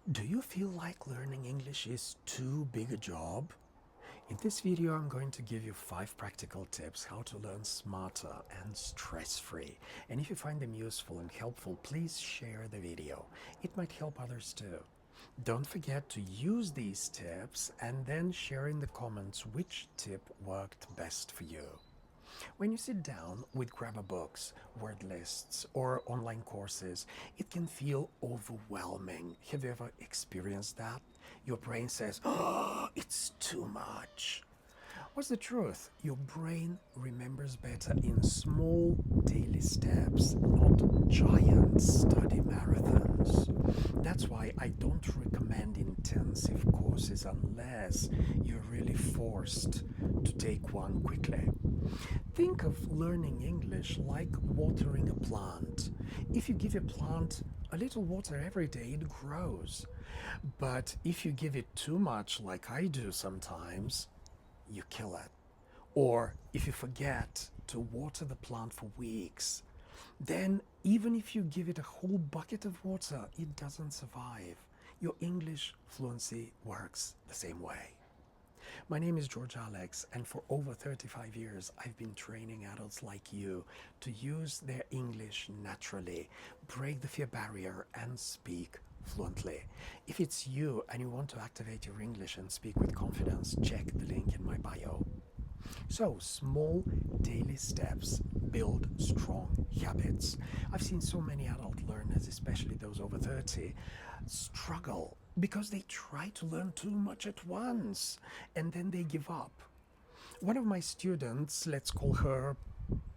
Do you feel like learning English is too big a job? In this video, I'm going to give you 5 practical tips how to learn smarter and stress-free. And if you find them useful and helpful, please share the video. It might help others too. Don't forget to use these tips and then share in the comments which tip worked best for you. When you sit down with grammar books, word lists, or online courses, it can feel overwhelming. Have you ever experienced that? Your brain says, "Oh, it's too much." What's the truth? Your brain remembers better in small daily steps, not giant study marathons. That's why I don't recommend intensive courses unless you're really forced to take one quickly. Think of learning English like watering a plant. If you give a plant a little water every day, it grows. But if you give it too much, like I do sometimes, you kill it. Or if you forget to water the plant for weeks, then even if you give it a whole bucket of water, it doesn't survive. Your English fluency works the same way. My name is George Alex, and for over 35 years, I've been training adults like you to use their English naturally, break the fear barrier, and speak fluently. If it's you and you want to activate your English and speak with confidence, check the link in my bio. So, small daily steps build strong habits. I've seen so many adult learners, especially those over 30, struggle because they try to learn too much at once and then they give up. One of my students, let's call her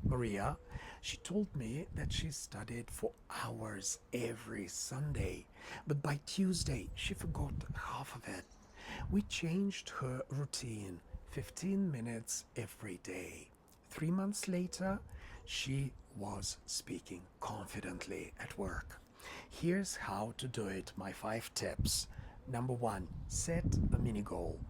Maria, she told me that she studied for hours every Sunday, but by Tuesday she forgot half of it. We changed her routine, 15 minutes every day. 3 months later, she was speaking confidently at work. Here's how to do it, my 5 tips. Number 1, set a mini goal.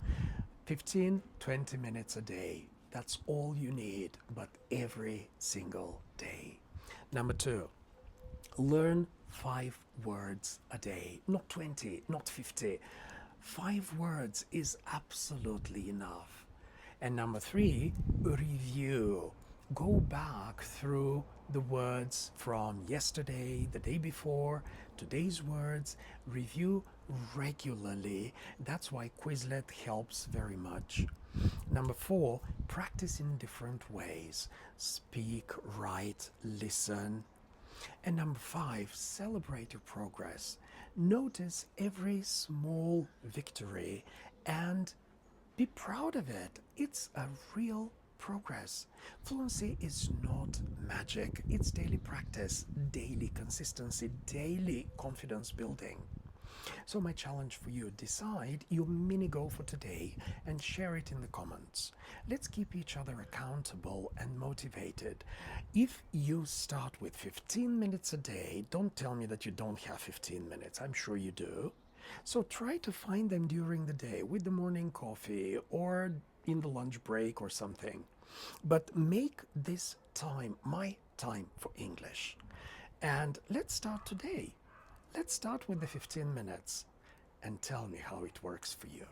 15-20 minutes a day. That's all you need, but every single day. Number 2, learn 5 words a day. Not 20, not 50. 5 words is absolutely enough. And number 3, review. Go back through the words from yesterday, the day before, today's words. Review regularly. That's why Quizlet helps very much. Number 4, practice in different ways. Speak, write, listen. And number 5, celebrate your progress. Notice every small victory and be proud of it. It's a real progress. Fluency is not magic. It's daily practice, daily consistency, daily confidence building. So my challenge for you, decide your mini goal for today and share it in the comments. Let's keep each other accountable and motivated. If you start with 15 minutes a day, don't tell me that you don't have 15 minutes. I'm sure you do. So try to find them during the day with the morning coffee or in the lunch break or something. But make this time my time for English. And let's start today. Let's start with the 15 minutes and tell me how it works for you.